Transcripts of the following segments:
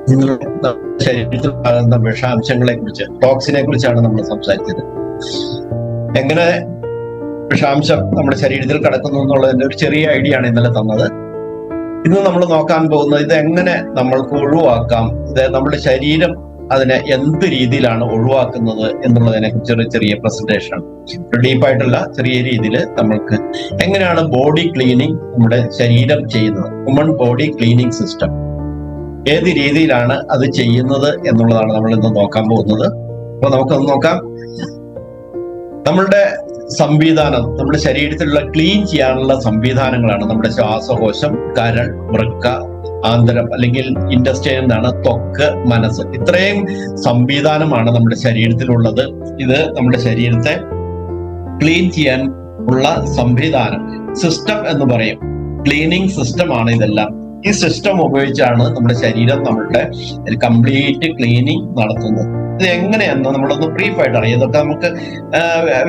നിങ്ങളുടെ ശരീരത്തിൽ ആകുന്ന വിഷാംശങ്ങളെ കുറിച്ച്, ടോക്സിനെ കുറിച്ചാണ് നമ്മൾ സംസാരിച്ചത്. എങ്ങനെ വിഷാംശം നമ്മുടെ ശരീരത്തിൽ കിടക്കുന്നു എന്നുള്ളതിന്റെ ഒരു ചെറിയ ഐഡിയ ആണ് ഇന്നലെ തന്നത്. ഇന്ന് നമ്മൾ നോക്കാൻ പോകുന്നത് ഇത് എങ്ങനെ നമ്മൾക്ക് ഒഴിവാക്കാം, ഇത് നമ്മുടെ ശരീരം അതിനെ എന്ത് രീതിയിലാണ് ഒഴിവാക്കുന്നത് എന്നുള്ളതിനെ കുറിച്ചൊരു ചെറിയ പ്രസന്റേഷൻ ആണ്. ഒരു ഡീപ്പായിട്ടുള്ള ചെറിയ രീതിയിൽ നമ്മൾക്ക് എങ്ങനെയാണ് ബോഡി ക്ലീനിങ് നമ്മുടെ ശരീരം ചെയ്യുന്നത്, ഹ്യൂമൻ ബോഡി ക്ലീനിങ് സിസ്റ്റം ഏത് രീതിയിലാണ് അത് ചെയ്യുന്നത് എന്നുള്ളതാണ് നമ്മൾ ഇന്ന് നോക്കാൻ പോകുന്നത്. അപ്പൊ നമുക്കൊന്ന് നോക്കാം. നമ്മളുടെ സംവിധാനം, നമ്മുടെ ശരീരത്തിലുള്ള ക്ലീൻ ചെയ്യാനുള്ള സംവിധാനങ്ങളാണ് നമ്മുടെ ശ്വാസകോശം, കരൾ, വൃക്ക, ആന്തരം അല്ലെങ്കിൽ ഇൻഡസ്റ്റൈൻ എന്നാണ്, ത്വക്ക്, മനസ്സ്. ഇത്രയും സംവിധാനമാണ് നമ്മുടെ ശരീരത്തിലുള്ളത്. ഇത് നമ്മുടെ ശരീരത്തെ ക്ലീൻ ചെയ്യാൻ ഉള്ള സംവിധാനം, സിസ്റ്റം എന്ന് പറയും. ക്ലീനിങ് സിസ്റ്റമാണ് ഇതെല്ലാം. ഈ സിസ്റ്റം ഉപയോഗിച്ചാണ് നമ്മുടെ ശരീരം നമ്മളുടെ കംപ്ലീറ്റ് ക്ലീനിങ് നടത്തുന്നത്. ഇത് എങ്ങനെയാണെന്ന് നമ്മളൊന്ന് ബ്രീഫായിട്ട് അറിയാം. ഇതൊക്കെ നമുക്ക്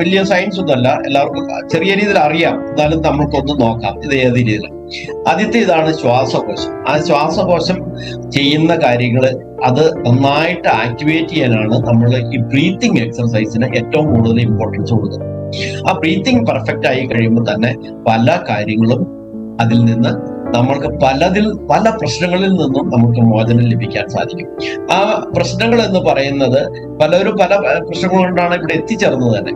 വലിയ സയൻസ് ഒന്നുമല്ല, എല്ലാവർക്കും ചെറിയ രീതിയിൽ അറിയാം. എന്നാലും നമ്മൾക്കൊന്ന് നോക്കാം ഇത് ഏത് രീതിയിലാണ്. ആദ്യത്തെ ഇതാണ് ശ്വാസകോശം. ആ ശ്വാസകോശം ചെയ്യുന്ന കാര്യങ്ങൾ അത് നന്നായിട്ട് ആക്ടിവേറ്റ് ചെയ്യാനാണ് നമ്മൾ ഈ ബ്രീത്തിങ് എക്സർസൈസിന് ഏറ്റവും കൂടുതൽ ഇമ്പോർട്ടൻസ് കൊടുക്കുന്നത്. ആ ബ്രീത്തിങ് പെർഫെക്റ്റ് ആയി കഴിയുമ്പോൾ തന്നെ പല കാര്യങ്ങളും അതിൽ നിന്ന് നമ്മൾക്ക് പല പ്രശ്നങ്ങളിൽ നിന്നും നമുക്ക് മോചനം ലഭിക്കാൻ സാധിക്കും. ആ പ്രശ്നങ്ങൾ എന്ന് പറയുന്നത് പലരും പല പ്രശ്നങ്ങൾ കൊണ്ടാണ് ഇവിടെ എത്തിച്ചേർന്നത് തന്നെ.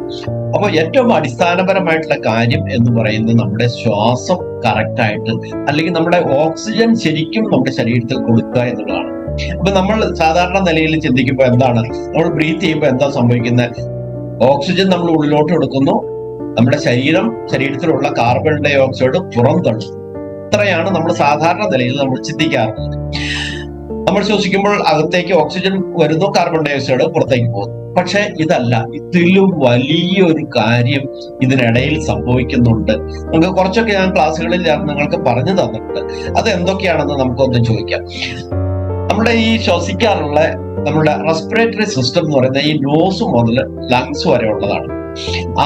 അപ്പൊ ഏറ്റവും അടിസ്ഥാനപരമായിട്ടുള്ള കാര്യം എന്ന് പറയുന്നത് നമ്മുടെ ശ്വാസം കറക്റ്റായിട്ട്, അല്ലെങ്കിൽ നമ്മുടെ ഓക്സിജൻ ശരിക്കും നമ്മുടെ ശരീരത്തിൽ കൊടുക്കുക എന്നുള്ളതാണ്. അപ്പൊ നമ്മൾ സാധാരണ നിലയിൽ ചിന്തിക്കുമ്പോൾ എന്താണ്, നമ്മൾ ബ്രീത്ത് ചെയ്യുമ്പോൾ എന്താ സംഭവിക്കുന്നത്? ഓക്സിജൻ നമ്മൾ ഉള്ളിലോട്ട് എടുക്കുന്നു, നമ്മുടെ ശരീരത്തിലുള്ള കാർബൺ ഡൈ ഓക്സൈഡ് പുറന്തള്ളും. ഇത്രയാണ് നമ്മൾ സാധാരണ നിലയിൽ നമ്മൾ ചിന്തിക്കാറുള്ളത്. നമ്മൾ ശ്വസിക്കുമ്പോൾ അകത്തേക്ക് ഓക്സിജൻ വരുന്നു, കാർബൺ ഡൈ ഓക്സൈഡ് പുറത്തേക്ക് പോകുന്നു. പക്ഷെ ഇതല്ല, ഇതിലും വലിയൊരു കാര്യം ഇതിനിടയിൽ സംഭവിക്കുന്നുണ്ട്. നമുക്ക് കുറച്ചൊക്കെ ഞാൻ ക്ലാസ്സുകളിൽ നിങ്ങൾക്ക് പറഞ്ഞു തന്നിട്ടുണ്ട്. അത് എന്തൊക്കെയാണെന്ന് നമുക്കൊന്ന് ചോദിക്കാം. നമ്മുടെ ഈ ശ്വസിക്കാറുള്ള നമ്മുടെ റെസ്പിറേറ്ററി സിസ്റ്റം എന്ന് പറയുന്നത് ഈ നോസ് മുതൽ ലങ്സ് വരെ ഉള്ളതാണ്.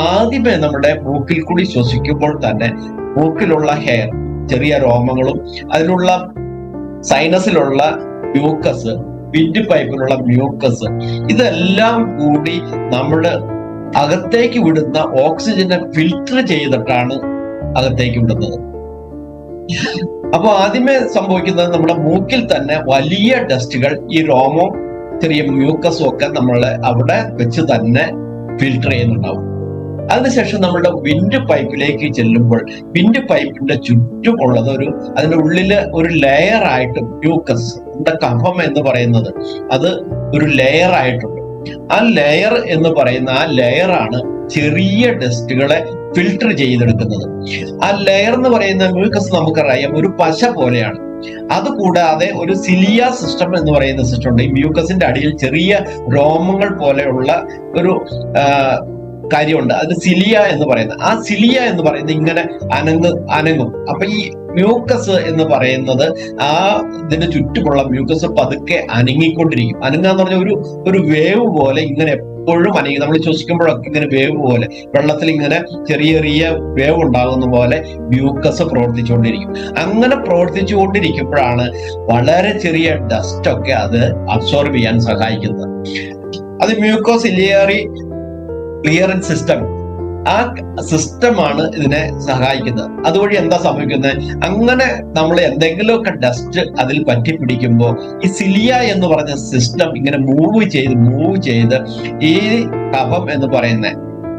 ആദ്യമേ നമ്മുടെ മൂക്കിൽ കൂടി ശ്വസിക്കുമ്പോൾ തന്നെ മൂക്കിലുള്ള ഹെയർ, ചെറിയ രോമങ്ങളും അതിലുള്ള സൈനസിലുള്ള മ്യൂക്കസ്, വിൻഡ് പൈപ്പിലുള്ള മ്യൂക്കസ്, ഇതെല്ലാം കൂടി നമ്മുടെ അകത്തേക്ക് വിടുന്ന ഓക്സിജനെ ഫിൽട്ടർ ചെയ്തിട്ടാണ് അകത്തേക്ക് വിടുന്നത്. അപ്പൊ ആദ്യമേ സംഭവിക്കുന്നത് നമ്മുടെ മൂക്കിൽ തന്നെ വലിയ ഡസ്റ്റുകൾ, ഈ രോമവും ചെറിയ മ്യൂക്കസും ഒക്കെ നമ്മളെ അവിടെ വെച്ച് തന്നെ ഫിൽട്ടർ ചെയ്യുന്നുണ്ടാവും. അതിനുശേഷം നമ്മുടെ വിൻഡ് പൈപ്പിലേക്ക് ചെല്ലുമ്പോൾ വിൻഡ് പൈപ്പിന്റെ ചുറ്റുമുള്ളത് അതിന്റെ ഉള്ളില് ഒരു ലെയർ ആയിട്ട് മ്യൂക്കസ്, നമ്മുടെ കഫം എന്ന് പറയുന്നത് അത് ഒരു ലെയർ ആയിട്ടുണ്ട്. ആ ലെയർ എന്ന് പറയുന്ന ആ ലെയറാണ് ചെറിയ ഡസ്റ്റുകളെ ഫിൽട്ടർ ചെയ്തെടുക്കുന്നത്. ആ ലെയർ എന്ന് പറയുന്ന മ്യൂക്കസ് നമുക്കറിയാം ഒരു പശ പോലെയാണ്. അതുകൂടാതെ ഒരു സിലിയ സിസ്റ്റം എന്ന് പറയുന്ന സിസ്റ്റം ഉണ്ട്. ഈ മ്യൂക്കസിന്റെ അടിയിൽ ചെറിയ രോമങ്ങൾ പോലെയുള്ള ഒരു കാര്യമുണ്ട്, അത് സിലിയ എന്ന് പറയുന്നത്. ആ സിലിയ എന്ന് പറയുന്നത് ഇങ്ങനെ അനങ്ങും. അപ്പൊ ഈ മ്യൂക്കസ് എന്ന് പറയുന്നത് ഇതിന്റെ ചുറ്റുമുള്ള മ്യൂക്കസ് പതുക്കെ അനങ്ങിക്കൊണ്ടിരിക്കും. അനങ്ങാന്ന് പറഞ്ഞാൽ ഒരു വേവ് പോലെ ഇങ്ങനെ എപ്പോഴും അനങ്ങി. നമ്മൾ ശ്വസിക്കുമ്പോഴൊക്കെ ഇങ്ങനെ വേവ് പോലെ, വെള്ളത്തിൽ ഇങ്ങനെ ചെറിയ ചെറിയ വേവ് ഉണ്ടാകുന്ന പോലെ മ്യൂക്കസ് പ്രവർത്തിച്ചുകൊണ്ടിരിക്കും. അങ്ങനെ പ്രവർത്തിച്ചുകൊണ്ടിരിക്കുമ്പോഴാണ് വളരെ ചെറിയ ഡസ്റ്റ് ഒക്കെ അത് അബ്സോർബ് ചെയ്യാൻ സഹായിക്കുന്നത്. അത് മ്യൂക്കോസിലിയറി ക്ലിയറൻസ് സിസ്റ്റം, ആ സിസ്റ്റമാണ് ഇതിനെ സഹായിക്കുന്നത്. അതുവഴി എന്താ സംഭവിക്കുന്നത്? അങ്ങനെ നമ്മൾ എന്തെങ്കിലുമൊക്കെ ഡസ്റ്റ് അതിൽ പറ്റി പിടിക്കുമ്പോൾ ഈ സിലിയ എന്ന് പറഞ്ഞ സിസ്റ്റം ഇങ്ങനെ മൂവ് ചെയ്ത് ഈ കഫം എന്ന്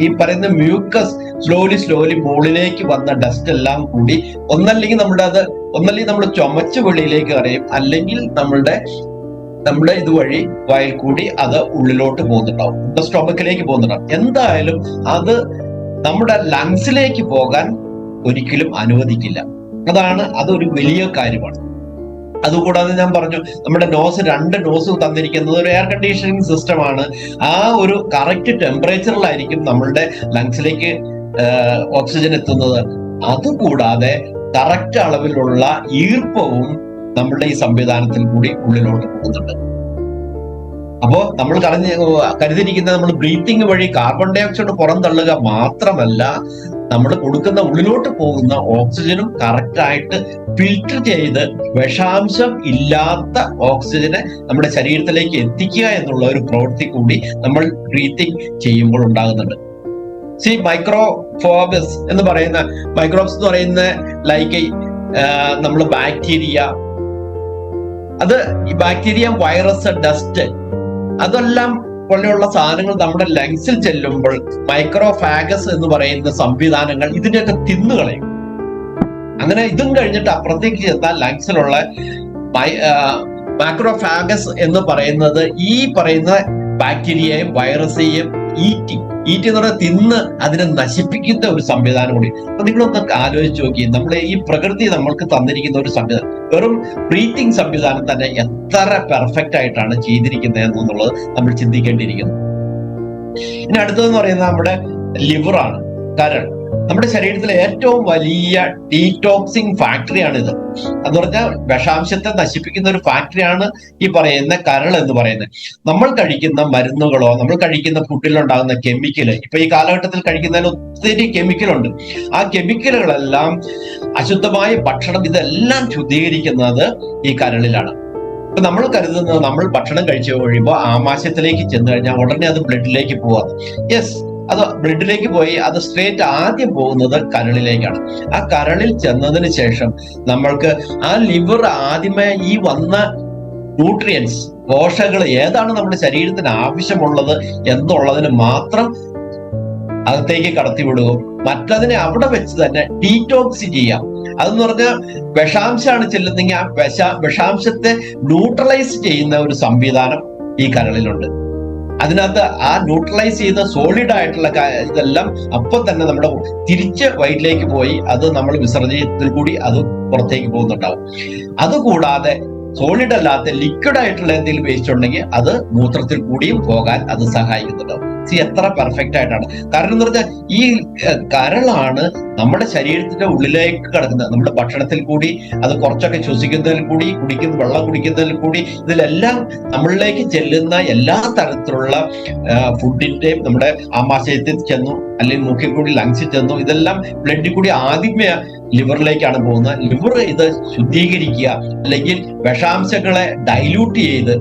ഈ പറയുന്ന മ്യൂക്കസ് സ്ലോലി മുകളിലേക്ക് വന്ന ഡസ്റ്റ് എല്ലാം കൂടി ഒന്നല്ലെങ്കിൽ നമ്മൾ ചുമച്ച് വെളിയിലേക്ക് അറിയും, അല്ലെങ്കിൽ നമ്മുടെ ഇതുവഴി വായിൽ കൂടി അത് ഉള്ളിലോട്ട് പോകുന്നുണ്ടാവും, നമ്മുടെ സ്റ്റൊമക്കിലേക്ക് പോകുന്നുണ്ടാവും. എന്തായാലും അത് നമ്മുടെ ലങ്സിലേക്ക് പോകാൻ ഒരിക്കലും അനുവദിക്കില്ല. അതൊരു വലിയ കാര്യമാണ്. അതുകൂടാതെ ഞാൻ പറഞ്ഞു, നമ്മുടെ രണ്ട് നോസ് തന്നിരിക്കുന്നത് ഒരു എയർ കണ്ടീഷനിങ് സിസ്റ്റമാണ്. ആ ഒരു കറക്റ്റ് ടെമ്പറേച്ചറിലായിരിക്കും നമ്മളുടെ ലങ്സിലേക്ക് ഓക്സിജൻ എത്തുന്നത്. അതുകൂടാതെ കറക്റ്റ് അളവിലുള്ള ഈർപ്പവും നമ്മളുടെ ഈ സംവിധാനത്തിൽ കൂടി ഉള്ളിലോട്ട് പോകുന്നുണ്ട്. അപ്പോ നമ്മൾ കരുതിയിരിക്കുന്നത് നമ്മൾ ബ്രീത്തിങ് വഴി കാർബൺ ഡൈ ഓക്സൈഡ് പുറന്തള്ളുക മാത്രമല്ല, നമ്മൾ കൊടുക്കുന്ന ഉള്ളിലോട്ട് പോകുന്ന ഓക്സിജനും കറക്റ്റായിട്ട് ഫിൽട്ടർ ചെയ്ത് വിഷാംശം ഇല്ലാത്ത ഓക്സിജനെ നമ്മുടെ ശരീരത്തിലേക്ക് എത്തിക്കുക എന്നുള്ള ഒരു പ്രവൃത്തി കൂടി നമ്മൾ ബ്രീത്തിങ് ചെയ്യുമ്പോൾ ഉണ്ടാകുന്നുണ്ട്. മൈക്രോഫോബസ് എന്ന് പറയുന്ന മൈക്രോബ്സ് എന്ന് പറയുന്ന ലൈക്ക് നമ്മൾ ബാക്ടീരിയ, അത് ഈ ബാക്ടീരിയ, വൈറസ്, ഡസ്റ്റ്, അതെല്ലാം പോലെയുള്ള സാധനങ്ങൾ നമ്മുടെ ലങ്സിൽ ചെല്ലുമ്പോൾ മൈക്രോഫാഗസ് എന്ന് പറയുന്ന സംവിധാനങ്ങൾ ഇതിനെയൊക്കെ തിന്നുകളയും. അങ്ങനെ ഇതും കഴിഞ്ഞിട്ട് അപ്പുറത്തേക്ക് ചെന്നാൽ ലങ്സിലുള്ള മൈക്രോഫാഗസ് എന്ന് പറയുന്നത് ഈ പറയുന്ന ബാക്ടീരിയയും വൈറസെയും ഈറ്റ് എന്ന് പറഞ്ഞാൽ തിന്ന് അതിനെ നശിപ്പിക്കുന്ന ഒരു സംവിധാനം കൂടി. അപ്പൊ നിങ്ങളൊന്ന് ആലോചിച്ച് നോക്കി, നമ്മുടെ ഈ പ്രകൃതി നമ്മൾക്ക് തന്നിരിക്കുന്ന ഒരു സംവിധാനം, വെറും ബ്രീത്തിങ് സംവിധാനം തന്നെ എത്ര പെർഫെക്റ്റ് ആയിട്ടാണ് ചെയ്തിരിക്കുന്നത് എന്നുള്ളത് നമ്മൾ ചിന്തിക്കേണ്ടിയിരിക്കുന്നു. ഇനി അടുത്തതെന്ന് പറയുന്നത് നമ്മുടെ ലിവറാണ്, കരൾ. നമ്മുടെ ശരീരത്തിലെ ഏറ്റവും വലിയ ഡീടോക്സിങ് ഫാക്ടറിയാണിത്. എന്ന് പറഞ്ഞാൽ വിഷാംശത്തെ നശിപ്പിക്കുന്ന ഒരു ഫാക്ടറിയാണ് ഈ പറയുന്ന കരൾ എന്ന് പറയുന്നത്. നമ്മൾ കഴിക്കുന്ന മരുന്നുകളോ നമ്മൾ കഴിക്കുന്ന ഫുഡിലുണ്ടാകുന്ന കെമിക്കല്, ഇപ്പൊ ഈ കാലഘട്ടത്തിൽ കഴിക്കുന്നതിന് ഒത്തിരി കെമിക്കലുണ്ട്. ആ കെമിക്കലുകളെല്ലാം, അശുദ്ധമായ ഭക്ഷണം, ഇതെല്ലാം ശുദ്ധീകരിക്കുന്നത് ഈ കരളിലാണ്. ഇപ്പൊ നമ്മൾ കരുതുന്നത് നമ്മൾ ഭക്ഷണം കഴിച്ചു കഴിയുമ്പോൾ ആമാശയത്തിലേക്ക് ചെന്ന് കഴിഞ്ഞാൽ ഉടനെ അത് ബ്ലഡിലേക്ക് പോവാണ്. യെസ്, അത് ബ്ലഡിലേക്ക് പോയി അത് സ്ട്രേറ്റ് ആദ്യം പോകുന്നത് കരളിലേക്കാണ്. ആ കരളിൽ ചെന്നതിന് ശേഷം നമ്മൾക്ക് ആ ലിവർ ആദ്യമേ ഈ വന്ന ന്യൂട്രിയൻസ്, പോഷകങ്ങൾ ഏതാണ് നമ്മുടെ ശരീരത്തിന് ആവശ്യമുള്ളത് എന്നുള്ളതിന് മാത്രം അകത്തേക്ക് കടത്തിവിടുകയും മറ്റതിനെ അവിടെ വെച്ച് തന്നെ ഡീറ്റോക്സ് ചെയ്യാം. അതെന്ന് പറഞ്ഞാൽ വിഷാംശമാണ് ചെല്ലുന്നെങ്കിൽ ആ വിഷാംശത്തെ ന്യൂട്രലൈസ് ചെയ്യുന്ന ഒരു സംവിധാനം ഈ കരളിലുണ്ട്. അതിനകത്ത് ആ ന്യൂട്രലൈസ് ചെയ്ത സോളിഡ് ആയിട്ടുള്ള ഇതെല്ലാം അപ്പൊ തന്നെ നമ്മുടെ തിരിച്ച് വയറ്റിലേക്ക് പോയി അത് നമ്മൾ വിസർജനത്തിൽ കൂടി അത് പുറത്തേക്ക് പോകുന്നുണ്ടാവും. അതുകൂടാതെ സോളിഡ് അല്ലാത്ത ലിക്വിഡ് ആയിട്ടുള്ള എന്തെങ്കിലും വേസ്റ്റ് ഉണ്ടെങ്കിൽ അത് മൂത്രത്തിൽ കൂടിയും പോകാൻ അത് സഹായിക്കുന്നുണ്ടാവും. എത്ര പെർഫെക്റ്റ് ആയിട്ടാണ്. കാരണം എന്ന് പറഞ്ഞാൽ ഈ കരളാണ് നമ്മുടെ ശരീരത്തിന്റെ ഉള്ളിലേക്ക് കിടക്കുന്നത്. നമ്മുടെ ഭക്ഷണത്തിൽ കൂടി, അത് കുറച്ചൊക്കെ ശ്വസിക്കുന്നതിൽ കൂടി, വെള്ളം കുടിക്കുന്നതിൽ കൂടി, ഇതിലെല്ലാം നമ്മളിലേക്ക് ചെല്ലുന്ന എല്ലാ തരത്തിലുള്ള ഫുഡിന്റെയും നമ്മുടെ ആമാശയത്തിൽ ചെന്നു, അല്ലെങ്കിൽ മൂക്കിൽ കൂടി ലങ്സിൽ ചെന്നു, ഇതെല്ലാം ബ്ലഡിൽ കൂടി ആദ്യമേ ലിവറിലേക്കാണ് പോകുന്നത്. ലിവർ ഇത് ശുദ്ധീകരിക്കുക, അല്ലെങ്കിൽ വിഷാംശങ്ങളെ ഡൈല്യൂട്ട് ചെയ്ത്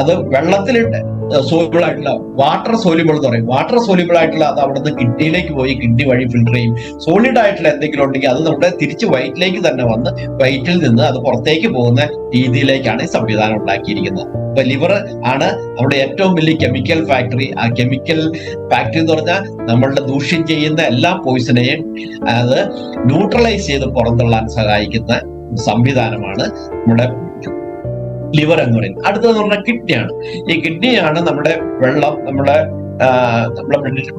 അത് വെള്ളത്തിലിട്ട് സോല്യൂബിൾ ആയിട്ടുള്ള വാട്ടർ സോല്യൂബിൾ എന്ന് പറയും. വാട്ടർ സോല്യൂബിൾ ആയിട്ടുള്ള അത് അവിടുന്ന് കിഡ്നിയിലേക്ക് പോയി കിഡ്നി വഴി ഫിൽട്ടർ ചെയ്യും. സോളിഡ് ആയിട്ടുള്ള എന്തെങ്കിലും ഉണ്ടെങ്കിൽ അത് നമ്മുടെ തിരിച്ച് വയറ്റിലേക്ക് തന്നെ വന്ന് വയറ്റിൽ നിന്ന് അത് പുറത്തേക്ക് പോകുന്ന രീതിയിലേക്കാണ് ഈ സംവിധാനം ഉണ്ടാക്കിയിരിക്കുന്നത്. അപ്പൊ ലിവർ ആണ് നമ്മുടെ ഏറ്റവും വലിയ കെമിക്കൽ ഫാക്ടറി. ആ കെമിക്കൽ ഫാക്ടറി എന്ന് പറഞ്ഞാൽ നമ്മളുടെ ദൂഷ്യം ചെയ്യുന്ന എല്ലാ പോയിസണെയും അത് ന്യൂട്രലൈസ് ചെയ്ത് പുറന്തള്ളാൻ സഹായിക്കുന്ന സംവിധാനമാണ് നമ്മുടെ ലിവർ എന്ന് പറയുന്നത്. അടുത്തതെന്ന് പറഞ്ഞാൽ കിഡ്നിയാണ്. ഈ കിഡ്നിയാണ് നമ്മുടെ വെള്ളം, നമ്മുടെ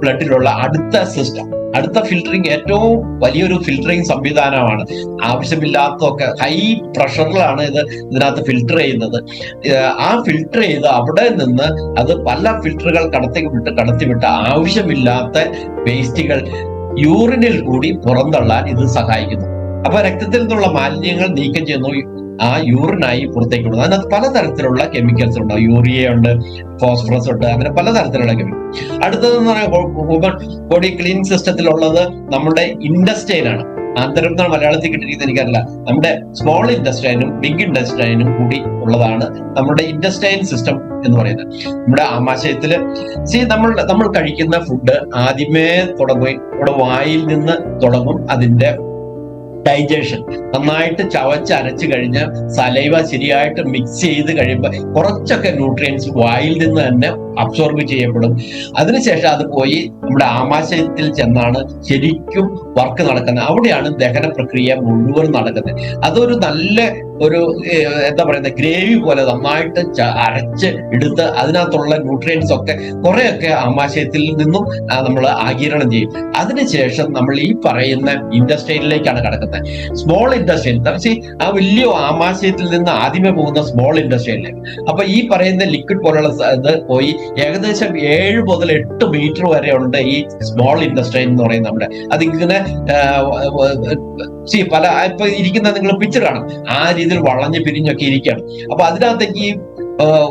ബ്ലഡിലുള്ള അടുത്ത സിസ്റ്റം, അടുത്ത ഫിൽറ്ററിങ്, ഏറ്റവും വലിയൊരു ഫിൽറ്ററിങ് സംവിധാനമാണ്. ആവശ്യമില്ലാത്തതൊക്കെ ഹൈ പ്രഷറിലാണ് ഇതിനകത്ത് ഫിൽട്ടർ ചെയ്യുന്നത്. ആ ഫിൽട്ടർ ചെയ്ത് അവിടെ നിന്ന് അത് പല ഫിൽറ്ററുകൾ കടത്തിവിട്ട് ആവശ്യമില്ലാത്ത വേസ്റ്റുകൾ യൂറിനിൽ കൂടി പുറന്തള്ളാൻ ഇത് സഹായിക്കുന്നു. അപ്പൊ രക്തത്തിൽ നിന്നുള്ള മാലിന്യങ്ങൾ നീക്കം ചെയ്യുന്നു, ആ യൂറിനായി പുറത്തേക്ക് വിടുന്നത്. അതിനകത്ത് പലതരത്തിലുള്ള കെമിക്കൽസ് ഉണ്ട്. യൂറിയ ഉണ്ട്, ഫോസ്ഫറസ് ഉണ്ട്, അങ്ങനെ പലതരത്തിലുള്ള കെമിക്കൽ. അടുത്തതെന്ന് പറഞ്ഞാൽ ബോഡി ക്ലീനിങ് സിസ്റ്റത്തിലുള്ളത് നമ്മുടെ ഇൻഡസ്റ്റൈൻ ആണ്. ആന്തരം എന്നാണ് മലയാളത്തിൽ കിട്ടിയിരിക്കുന്നത് എനിക്കറിയില്ല. നമ്മുടെ സ്മോൾ ഇൻഡസ്റ്റൈനും ബിഗ് ഇൻഡസ്റ്റൈനും കൂടി ഉള്ളതാണ് നമ്മുടെ ഇൻഡസ്റ്റൈൻ സിസ്റ്റം എന്ന് പറയുന്നത്. നമ്മുടെ ആമാശയത്തില് നമ്മൾ കഴിക്കുന്ന ഫുഡ് ആദ്യമേ നമ്മുടെ വായിൽ നിന്ന് തുടങ്ങും. അതിന്റെ ഡൈജഷൻ നന്നായിട്ട് ചവച്ചരച്ച് കഴിഞ്ഞ് സലൈവ ശരിയായിട്ട് മിക്സ് ചെയ്ത് കഴിയുമ്പോൾ കുറച്ചൊക്കെ ന്യൂട്രിയൻസ് വായിൽ നിന്ന് തന്നെ അബ്സോർബ് ചെയ്യപ്പെടും. അതിനുശേഷം അത് പോയി നമ്മുടെ ആമാശയത്തിൽ ചെന്നാണ് ശരിക്കും വർക്ക് നടക്കുന്നത്. അവിടെയാണ് ദഹന പ്രക്രിയ മുഴുവൻ നടക്കുന്നത്. അതൊരു നല്ല ഒരു എന്താ പറയുന്നത് ഗ്രേവി പോലെ നന്നായിട്ട് അരച്ച് എടുത്ത് അതിനകത്തുള്ള ന്യൂട്രിയൻസ് ഒക്കെ കുറെയൊക്കെ ആമാശയത്തിൽ നിന്നും നമ്മൾ ആഗിരണം ചെയ്യും. അതിനുശേഷം നമ്മൾ ഈ പറയുന്ന ഇൻഡസ്ട്രിയിലേക്കാണ് കിടക്കുന്നത്. സ്മോൾ ഇൻഡസ്ട്രിയൽ ആ വലിയ ആമാശയത്തിൽ നിന്ന് ആദ്യമേ പോകുന്ന സ്മോൾ ഇൻഡസ്ട്രിയിലേക്ക്. അപ്പൊ ഈ പറയുന്ന ലിക്വിഡ് പോലുള്ള ഇത് പോയി ഏകദേശം 7 മുതൽ 8 മീറ്റർ വരെ ഉണ്ട് ഈ സ്മോൾ ഇൻഡസ്ട്രി എന്ന് പറയുന്നത്. നമ്മുടെ അതിങ്ങനെ പല ഇപ്പൊ ഇരിക്കുന്ന നിങ്ങൾ പിക്ചർ കാണാം, ആ രീതിയിൽ വളഞ്ഞ് പിരിഞ്ഞൊക്കെ ഇരിക്കുകയാണ്. അപ്പൊ അതിനകത്തേക്ക് ഈ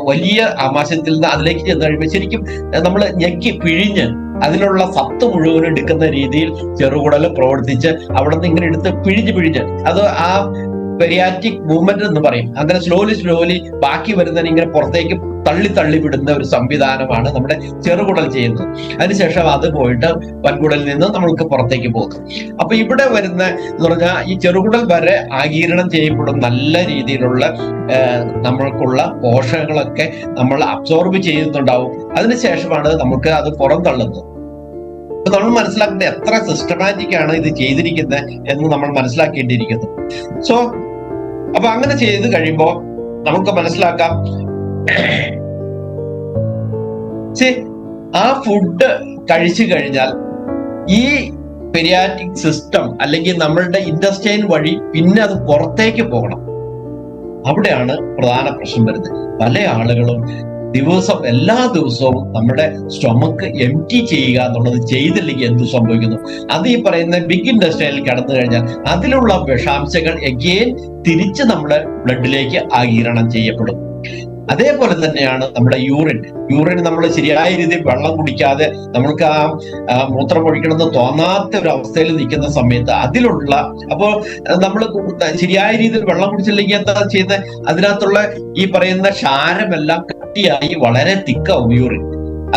വലിയ ആമാശയത്തിൽ നിന്ന് അതിലേക്ക് ചെന്ന് കഴിയുമ്പോൾ ശരിക്കും നമ്മൾ ഞെക്കി പിഴിഞ്ഞ് അതിലുള്ള സത്ത് മുഴുവൻ എടുക്കുന്ന രീതിയിൽ ചെറുകുടൽ പ്രവർത്തിച്ച് അവിടെ നിന്ന് ഇങ്ങനെ എടുത്ത് പിഴിഞ്ഞ് അത് ആ പെരിയാറ്റിക് മൂവ്മെന്റ് എന്ന് പറയും. അങ്ങനെ സ്ലോലി ബാക്കി വരുന്നതിന് ഇങ്ങനെ പുറത്തേക്ക് തള്ളി വിടുന്ന ഒരു സംവിധാനമാണ് നമ്മുടെ ചെറുകുടൽ ചെയ്യുന്നത്. അതിനുശേഷം അത് പോയിട്ട് വൻകുടലിൽ നിന്ന് നമ്മൾക്ക് പുറത്തേക്ക് പോകും. അപ്പൊ ഇവിടെ വരുന്ന എന്ന് പറഞ്ഞാൽ ഈ ചെറുകുടൽ വരെ ആഗിരണം ചെയ്യപ്പെടും നല്ല രീതിയിലുള്ള നമ്മൾക്കുള്ള പോഷകങ്ങളൊക്കെ നമ്മൾ അബ്സോർബ് ചെയ്യുന്നുണ്ടാവും. അതിനുശേഷമാണ് നമുക്ക് അത് പുറന്തള്ളുന്നത്. അപ്പൊ നമ്മൾ മനസ്സിലാക്കേണ്ടത് എത്ര സിസ്റ്റമാറ്റിക് ആണ് ഇത് ചെയ്തിരിക്കുന്നത് എന്ന് നമ്മൾ മനസ്സിലാക്കേണ്ടിയിരിക്കുന്നു. സോ അപ്പൊ അങ്ങനെ ചെയ്ത് കഴിയുമ്പോൾ നമുക്ക് മനസ്സിലാക്കാം ആ ഫുഡ് കഴിച്ചു കഴിഞ്ഞാൽ ഈ പെരിയാറ്റിക് സിസ്റ്റം അല്ലെങ്കിൽ നമ്മളുടെ ഇൻറ്റസ്റ്റൈൻ വഴി പിന്നെ അത് പുറത്തേക്ക് പോകണം. അവിടെയാണ് പ്രധാന പ്രശ്നം വരുന്നത്. പല ആളുകളും എല്ലാ ദിവസവും നമ്മുടെ സ്റ്റൊമക്ക് എംപ്റ്റി ചെയ്യുക എന്നുള്ളത് ചെയ്തില്ലെങ്കിൽ എന്ത് സംഭവിക്കുന്നു? അത് ഈ പറയുന്ന ബിഗ് ഇൻഡസ്ട്രിയിൽ കടന്നു കഴിഞ്ഞാൽ അതിലുള്ള വിഷാംശങ്ങൾ എഗെയിൻ തിരിച്ച് നമ്മുടെ ബ്ലഡിലേക്ക് ആഗിരണം ചെയ്യപ്പെടും. അതേപോലെ തന്നെയാണ് നമ്മുടെ യൂറിൻ നമ്മൾ ശരിയായ രീതിയിൽ വെള്ളം കുടിക്കാതെ നമ്മൾക്ക് ആ മൂത്രം ഒഴിക്കണമെന്ന് തോന്നാത്ത ഒരു അവസ്ഥയിൽ നിൽക്കുന്ന സമയത്ത് അതിലുള്ള അപ്പോൾ നമ്മൾ ശരിയായ രീതിയിൽ വെള്ളം കുടിച്ചില്ലെങ്കിൽ എന്താ ചെയ്യുന്നത്? അതിനകത്തുള്ള ഈ പറയുന്ന ക്ഷാരമെല്ലാം കട്ടിയായി വളരെ തിക്കാവും യൂറിൻ.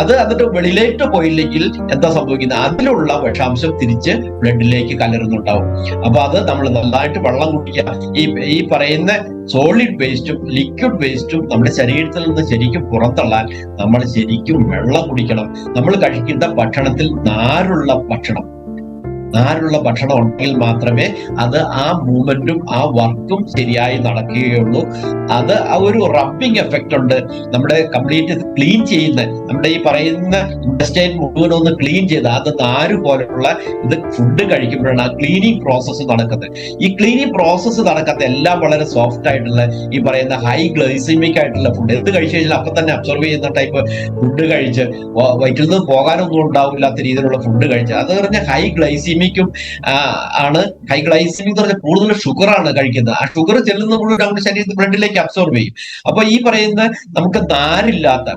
അത് എന്നിട്ട് വെളിയിലേക്ക് പോയില്ലെങ്കിൽ എന്താ സംഭവിക്കുന്നത്? അതിലുള്ള വിഷാംശം തിരിച്ച് ബ്ലഡിലേക്ക് കലരുന്നുണ്ടാവും. അപ്പൊ അത് നമ്മൾ നന്നായിട്ട് വെള്ളം കുടിക്കുക. ഈ പറയുന്ന സോളിഡ് വേസ്റ്റും ലിക്വിഡ് വേസ്റ്റും നമ്മുടെ ശരീരത്തിൽ നിന്ന് ശരിക്കും പുറന്തള്ളാൻ നമ്മൾ ശരിക്കും വെള്ളം കുടിക്കണം. നമ്മൾ കഴിക്കുന്ന ഭക്ഷണത്തിൽ നാരുള്ള ഭക്ഷണം ഉണ്ടെങ്കിൽ മാത്രമേ അത് ആ മൂവ്മെന്റും ആ വർക്കും ശരിയായി നടക്കുകയുള്ളൂ. അത് ആ ഒരു റബ്ബിങ് എഫക്റ്റ് ഉണ്ട്. നമ്മുടെ കംപ്ലീറ്റ് ക്ലീൻ ചെയ്യുന്ന നമ്മുടെ ഈ പറയുന്ന ഇൻറ്റസ്റ്റൈൻ മുഴുവൻ ഒന്ന് ക്ലീൻ ചെയ്ത് അത് നാര് പോലുള്ള ഇത് ഫുഡ് കഴിക്കുമ്പോഴാണ് ആ ക്ലീനിങ് പ്രോസസ്സ് നടക്കുന്നത്. ഈ ക്ലീനിങ് പ്രോസസ്സ് നടക്കാത്ത എല്ലാം വളരെ സോഫ്റ്റ് ആയിട്ടുള്ള ഈ പറയുന്ന ഹൈ ഗ്ലൈസിമിക് ആയിട്ടുള്ള ഫുഡ് എന്ത് കഴിച്ചു കഴിഞ്ഞാൽ അപ്പൊ തന്നെ അബ്സോർവ് ചെയ്യുന്ന ടൈപ്പ് ഫുഡ് കഴിച്ച് വയറ്റിൽ നിന്ന് പോകാനൊന്നും ഉണ്ടാവില്ലാത്ത രീതിയിലുള്ള ഫുഡ് കഴിച്ച് അത് പറഞ്ഞ ഹൈ ഗ്ലൈസിമിക്കും ആണ്. ഹൈ ഗ്ലൈസിമിക് എന്ന് പറഞ്ഞാൽ കൂടുതൽ ഷുഗറാണ് കഴിക്കുന്നത്. ആ ഷുഗർ ചെല്ലുന്ന മുഴുവൻ നമ്മുടെ ശരീരത്തിൽ ബ്ലഡിലേക്ക് അബ്സോർബ് ചെയ്യും. അപ്പൊ ഈ പറയുന്ന നമുക്ക് നാരില്ലാത്ത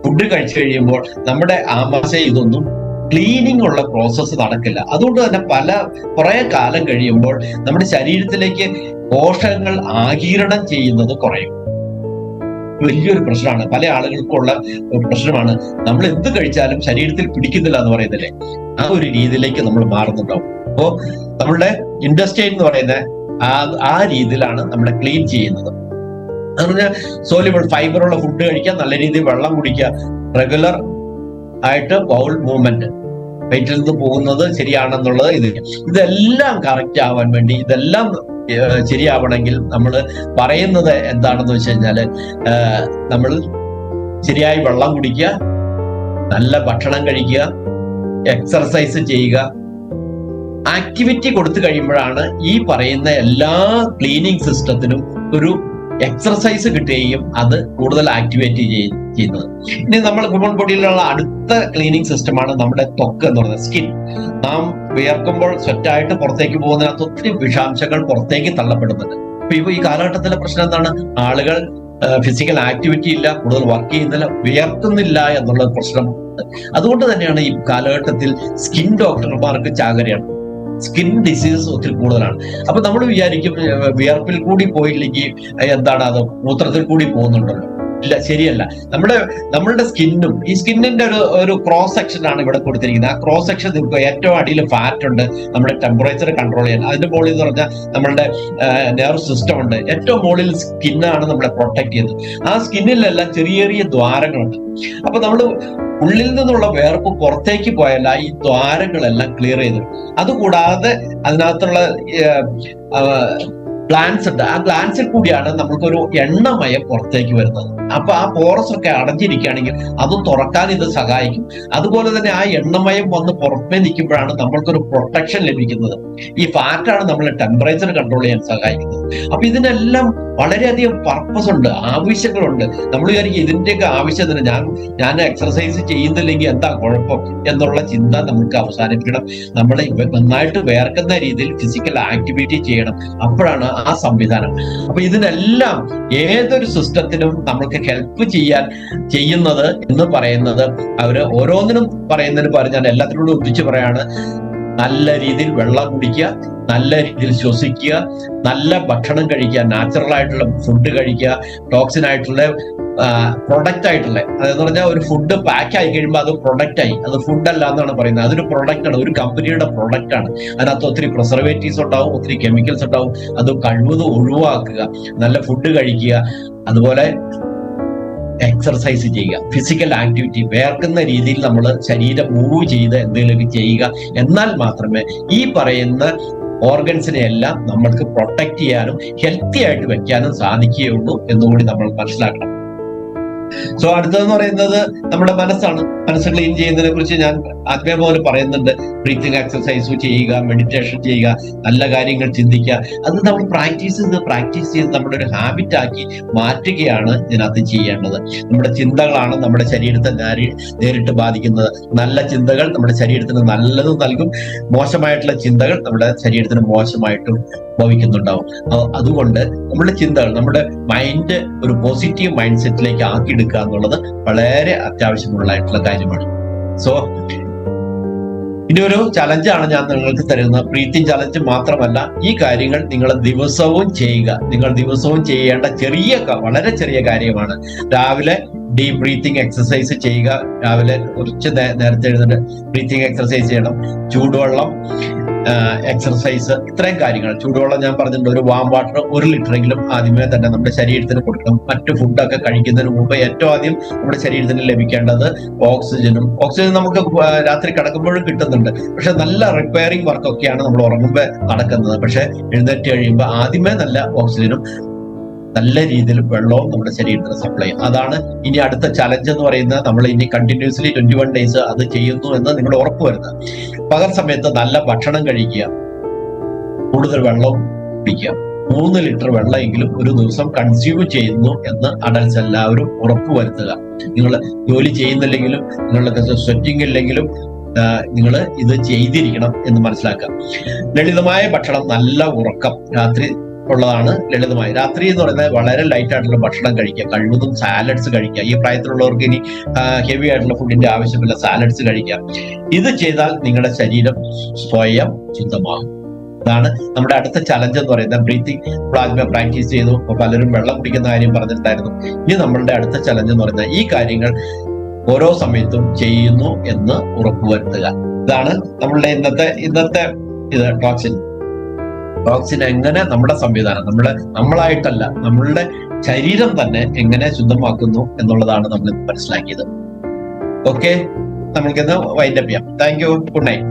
ഫുഡ് കഴിച്ചു കഴിയുമ്പോൾ നമ്മുടെ ആമാശയം ഇതൊന്നും ക്ലീനിങ് ഉള്ള പ്രോസസ്സ് നടക്കില്ല. അതുകൊണ്ട് തന്നെ കുറെ കാലം കഴിയുമ്പോൾ നമ്മുടെ ശരീരത്തിലേക്ക് പോഷകങ്ങൾ ആഗിരണം ചെയ്യുന്നത് കുറയും. വലിയൊരു പ്രശ്നമാണ്. പല ആളുകൾക്കുള്ള പ്രശ്നമാണ് നമ്മൾ എന്ത് കഴിച്ചാലും ശരീരത്തിൽ പിടിക്കുന്നില്ല എന്ന് പറയുന്നില്ലേ, ആ ഒരു രീതിയിലേക്ക് നമ്മൾ മാറുന്നുണ്ടാവും. അപ്പോ നമ്മളുടെ ഇൻറ്റസ്റ്റൈൻ എന്ന് പറയുന്ന ആ രീതിയിലാണ് നമ്മൾ ക്ലീൻ ചെയ്യുന്നത്. എന്ന് പറഞ്ഞാൽ സോലിബിൾ ഫൈബറുള്ള ഫുഡ് കഴിക്കുക, നല്ല രീതിയിൽ വെള്ളം കുടിക്കുക, റെഗുലർ ആയിട്ട് ബൗൾ മൂവ്മെന്റ് വയറ്റിൽ നിന്ന് പോകുന്നത് ശരിയാണെന്നുള്ളത് ഇതെല്ലാം കറക്റ്റ് ആവാൻ വേണ്ടി ഇതെല്ലാം ശരിയാവണമെങ്കിൽ നമ്മൾ പറയുന്നത് എന്താണെന്ന് വെച്ച് കഴിഞ്ഞാല് നമ്മൾ ശരിയായി വെള്ളം കുടിക്കുക, നല്ല ഭക്ഷണം കഴിക്കുക, എക്സർസൈസ് ചെയ്യുക, ആക്ടിവിറ്റി കൊടുത്തു കഴിയുമ്പോഴാണ് ഈ പറയുന്ന എല്ലാ ക്ലീനിങ് സിസ്റ്റത്തിനും ഒരു എക്സർസൈസ് കിട്ടുകയും അത് കൂടുതൽ ആക്ടിവേറ്റ് ചെയ്യുന്നത്. ഇനി നമ്മൾ ഹ്യൂമൻ ബോഡിയിലുള്ള അടുത്ത ക്ലീനിങ് സിസ്റ്റമാണ് നമ്മുടെ ത്വക്ക് എന്ന് പറയുന്നത്, സ്കിൻ. നാം വിയർക്കുമ്പോൾ സ്വെറ്റായിട്ട് പുറത്തേക്ക് പോകുന്നതിനകത്ത് ഒത്തിരി വിഷാംശങ്ങൾ പുറത്തേക്ക് തള്ളപ്പെടുന്നുണ്ട്. അപ്പൊ ഈ കാലഘട്ടത്തിലെ പ്രശ്നം എന്താണ്? ആളുകൾ ഫിസിക്കൽ ആക്ടിവിറ്റി ഇല്ല, കൂടുതൽ വർക്ക് ചെയ്യുന്നില്ല, വിയർക്കുന്നില്ല എന്നുള്ള പ്രശ്നം. അതുകൊണ്ട് തന്നെയാണ് ഈ കാലഘട്ടത്തിൽ സ്കിൻ ഡോക്ടർമാർക്ക് ചാകരയാണ്. സ്കിൻ ഡിസീസസ് ഒത്തിരി കൂടുതലാണ്. അപ്പൊ നമ്മൾ വിചാരിക്കും വിയർപ്പിൽ കൂടി പോയില്ലെങ്കിൽ എന്താണ് അത് മൂത്രത്തിൽ കൂടി പോകുന്നുണ്ടല്ലോ. ഇല്ല, ശരിയല്ല. നമ്മളുടെ സ്കിന്നും ഈ സ്കിന്നിന്റെ ഒരു ക്രോസ് സെക്ഷൻ ആണ് ഇവിടെ കൊടുത്തിരിക്കുന്നത്. ആ ക്രോസ് സെക്ഷൻ നിങ്ങൾക്ക് ഏറ്റവും അടിയിൽ ഫാറ്റ് ഉണ്ട്, നമ്മുടെ ടെമ്പറേച്ചർ കൺട്രോൾ ചെയ്യാൻ. അതിന്റെ മുകളിൽ എന്ന് പറഞ്ഞാൽ നമ്മളുടെ നെർവ് സിസ്റ്റം ഉണ്ട്. ഏറ്റവും മുകളിൽ സ്കിന്നാണ് നമ്മളെ പ്രൊട്ടക്ട് ചെയ്യുന്നത്. ആ സ്കിന്നിലെല്ലാം ചെറിയ ചെറിയ ദ്വാരങ്ങളുണ്ട്. അപ്പൊ നമ്മൾ ഉള്ളിൽ നിന്നുള്ള വേർപ്പ് പുറത്തേക്ക് പോയാൽ ഈ ദ്വാരങ്ങളെല്ലാം ക്ലിയർ ചെയ്തു. അതുകൂടാതെ അതിനകത്തുള്ള ഗ്ലാൻസ് ഉണ്ട്. ആ ഗ്ലാൻസിൽ കൂടിയാണ് നമുക്കൊരു എണ്ണമയം പുറത്തേക്ക് വരുന്നത്. അപ്പൊ ആ പോറസ് ഒക്കെ അടഞ്ഞിരിക്കുകയാണെങ്കിൽ അത് തുറക്കാൻ ഇത് സഹായിക്കും. അതുപോലെ തന്നെ ആ എണ്ണമയം വന്ന് പുറമേ നിൽക്കുമ്പോഴാണ് നമ്മൾക്കൊരു പ്രൊട്ടക്ഷൻ ലഭിക്കുന്നത്. ഈ ഫാറ്റാണ് നമ്മളെ ടെമ്പറേച്ചർ കൺട്രോൾ ചെയ്യാൻ സഹായിക്കുന്നത്. അപ്പൊ ഇതിനെല്ലാം വളരെയധികം പർപ്പസ് ഉണ്ട്, ആവശ്യങ്ങളുണ്ട്. നമ്മൾ വിചാരിക്കും ഇതിന്റെയൊക്കെ ആവശ്യത്തിന് ഞാൻ എക്സർസൈസ് ചെയ്യുന്നില്ലെങ്കിൽ എന്താ കുഴപ്പം എന്നുള്ള ചിന്ത നമുക്ക് അവസാനിപ്പിക്കണം. നമ്മൾ നന്നായിട്ട് വേർക്കുന്ന രീതിയിൽ ഫിസിക്കൽ ആക്ടിവിറ്റി ചെയ്യണം. അപ്പോഴാണ് ആ സംവിധാനം. അപ്പൊ ഇതിനെല്ലാം ഏതൊരു സിസ്റ്റത്തിനും നമ്മൾക്ക് ഹെൽപ്പ് ചെയ്യുന്നത് എന്ന് പറയുന്നത് അവര് ഓരോന്നിനും പറയുന്നതിന് പറഞ്ഞാൽ എല്ലാത്തിനോടും ഒന്നിച്ച് പറയാണ്, നല്ല രീതിയിൽ വെള്ളം കുടിക്കുക, നല്ല രീതിയിൽ ശ്വസിക്കുക, നല്ല ഭക്ഷണം കഴിക്കുക, നാച്ചുറൽ ആയിട്ടുള്ള ഫുഡ് കഴിക്കുക, ടോക്സിൻ ആയിട്ടുള്ള പ്രൊഡക്റ്റ് ആയിട്ടുള്ള, അതെന്ന് പറഞ്ഞാൽ ഒരു ഫുഡ് പാക്ക് ആയി കഴിയുമ്പോൾ അത് പ്രൊഡക്റ്റ് ആയി, അത് ഫുഡ് അല്ല എന്നാണ് പറയുന്നത്. അതൊരു പ്രൊഡക്റ്റ് ആണ്, ഒരു കമ്പനിയുടെ പ്രൊഡക്റ്റ് ആണ്. അതിനകത്ത് ഒത്തിരി പ്രിസർവേറ്റീവ്സ് ഉണ്ടാവും, ഒത്തിരി കെമിക്കൽസ് ഉണ്ടാവും. അത് കഴിവതും ഒഴിവാക്കുക, നല്ല ഫുഡ് കഴിക്കുക, അതുപോലെ എക്സർസൈസ് ചെയ്യുക, ഫിസിക്കൽ ആക്ടിവിറ്റി, വേർക്കുന്ന രീതിയിൽ നമ്മൾ ശരീരം മൂവ് ചെയ്ത് എന്തെങ്കിലുമൊക്കെ ചെയ്യുക. എന്നാൽ മാത്രമേ ഈ പറയുന്ന ഓർഗൻസിനെ എല്ലാം നമ്മൾക്ക് പ്രൊട്ടക്ട് ചെയ്യാനും ഹെൽത്തി ആയിട്ട് വെക്കാനും സാധിക്കുകയുള്ളൂ എന്നുകൂടി നമ്മൾ മനസ്സിലാക്കണം. സോ അടുത്തതെന്ന് പറയുന്നത് നമ്മുടെ മനസ്സാണ്. മനസ്സ് ക്ലീൻ ചെയ്യുന്നതിനെ കുറിച്ച് ഞാൻ ആദ്യമേ പോലെ പറയുന്നുണ്ട്. ബ്രീത്തിങ് എക്സർസൈസ് ചെയ്യുക, മെഡിറ്റേഷൻ ചെയ്യുക, നല്ല കാര്യങ്ങൾ ചിന്തിക്കുക. അത് നമ്മൾ പ്രാക്ടീസ് ചെയ്ത് നമ്മുടെ ഒരു ഹാബിറ്റ് ആക്കി മാറ്റുകയാണ് ഇതിനകത്ത് ചെയ്യേണ്ടത്. നമ്മുടെ ചിന്തകളാണ് നമ്മുടെ ശരീരത്തെ നേരിട്ട് ബാധിക്കുന്നത്. നല്ല ചിന്തകൾ നമ്മുടെ ശരീരത്തിന് നല്ലത് നൽകും, മോശമായിട്ടുള്ള ചിന്തകൾ നമ്മുടെ ശരീരത്തിന് മോശമായിട്ടും ഭവിക്കുന്നുണ്ടാവും. അതുകൊണ്ട് നമ്മുടെ ചിന്തകൾ, നമ്മുടെ മൈൻഡ് ഒരു പോസിറ്റീവ് മൈൻഡ് സെറ്റിലേക്ക് ആക്കിയെടുക്കുക എന്നുള്ളത് വളരെ അത്യാവശ്യമുള്ളതായിട്ടുള്ള കാര്യമാണ്. സോ ഇനി ഒരു ചലഞ്ചാണ് ഞാൻ നിങ്ങൾക്ക് തരുന്നത്. ബ്രീത്തിങ് ചലഞ്ച് മാത്രമല്ല, ഈ കാര്യങ്ങൾ നിങ്ങൾ ദിവസവും ചെയ്യുക. നിങ്ങൾ ദിവസവും ചെയ്യേണ്ട വളരെ ചെറിയ കാര്യമാണ്. രാവിലെ ഡീപ് ബ്രീത്തിങ് എക്സസൈസ് ചെയ്യുക. രാവിലെ കുറച്ച് നേരത്തെ എഴുന്നേറ്റ് ബ്രീത്തിങ് എക്സസൈസ് ചെയ്യണം. ചൂടുവെള്ളം എക്സർസൈസ്, ഇത്രയും കാര്യങ്ങൾ. ചൂടുവെള്ളം ഞാൻ പറഞ്ഞിട്ടുണ്ട്, ഒരു വാം വാട്ടർ 1 ലിറ്ററെങ്കിലും ആദ്യമേ തന്നെ നമ്മുടെ ശരീരത്തിന് കൊടുക്കണം. മറ്റു ഫുഡൊക്കെ കഴിക്കുന്നതിന് മുമ്പ് ഏറ്റവും ആദ്യം നമ്മുടെ ശരീരത്തിന് ലഭിക്കേണ്ടത് ഓക്സിജൻ നമുക്ക് രാത്രി കിടക്കുമ്പോഴും കിട്ടുന്നുണ്ട്. പക്ഷെ നല്ല റിപ്പയറിംഗ് വർക്കൊക്കെയാണ് നമ്മൾ ഉറങ്ങുമ്പോൾ നടക്കുന്നത്. പക്ഷെ എഴുന്നേറ്റ് കഴിയുമ്പോൾ ആദ്യമേ നല്ല ഓക്സിജനും നല്ല രീതിയിൽ വെള്ളവും നമ്മുടെ ശരീരത്തിന് സപ്ലൈ ചെയ്യും. അതാണ് ഇനി അടുത്ത ചലഞ്ച് എന്ന് പറയുന്നത്. നമ്മൾ ഇനി കണ്ടിന്യൂസ്ലി 21 ഡേയ്സ് അത് ചെയ്യുന്നു എന്ന് നിങ്ങൾ ഉറപ്പുവരുത്തുക. പകൽ സമയത്ത് നല്ല ഭക്ഷണം കഴിക്കുക, കൂടുതൽ വെള്ളം കുടിക്കുക. 3 ലിറ്റർ വെള്ളമെങ്കിലും ഒരു ദിവസം കൺസ്യൂം ചെയ്യുന്നു എന്ന് അഡൽട്സ് എല്ലാവരും ഉറപ്പുവരുത്തുക. നിങ്ങൾ ജോലി ചെയ്യുന്നില്ലെങ്കിലും, നിങ്ങൾക്ക് സ്വെറ്റിംഗ് ഇല്ലെങ്കിലും നിങ്ങൾ ഇത് ചെയ്തിരിക്കണം എന്ന് മനസ്സിലാക്കുക. ലളിതമായ ഭക്ഷണം, നല്ല ഉറക്കം, രാത്രി ഉള്ളതാണ് ലളിതമായി. രാത്രി എന്ന് പറയുന്നത് വളരെ ലൈറ്റ് ആയിട്ടുള്ള ഭക്ഷണം കഴിക്കുക, കഴിവതും സാലഡ്സ് കഴിക്കുക. ഈ പ്രായത്തിലുള്ളവർക്ക് ഇനി ഹെവി ആയിട്ടുള്ള ഫുഡിന്റെ ആവശ്യമില്ല, സാലഡ്സ് കഴിക്കുക. ഇത് ചെയ്താൽ നിങ്ങളുടെ ശരീരം സ്വയം ശുദ്ധമാകും. ഇതാണ് നമ്മുടെ അടുത്ത ചലഞ്ച് എന്ന് പറയുന്നത്. ബ്രീത്തിങ് ആദ്യമേ പ്രാക്ടീസ് ചെയ്തു, പലരും വെള്ളം കുടിക്കുന്ന കാര്യം പറഞ്ഞിട്ടുണ്ടായിരുന്നു. ഇനി നമ്മളുടെ അടുത്ത ചലഞ്ച് എന്ന് പറയുന്നത് ഈ കാര്യങ്ങൾ ഓരോ സമയത്തും ചെയ്യുന്നു എന്ന് ഉറപ്പുവരുത്തുക. ഇതാണ് നമ്മളുടെ ഇന്നത്തെ ഇത് ടോക്സിൻ എങ്ങനെ നമ്മുടെ സംവിധാനം, നമ്മളായിട്ടല്ല, നമ്മളുടെ ശരീരം തന്നെ എങ്ങനെ ശുദ്ധമാക്കുന്നു എന്നുള്ളതാണ് നമ്മൾ മനസ്സിലാക്കിയത്. ഓക്കെ, നമ്മൾക്കിന്ന് വൈൻഡപ്പ് ചെയ്യാം. Thank you, good night.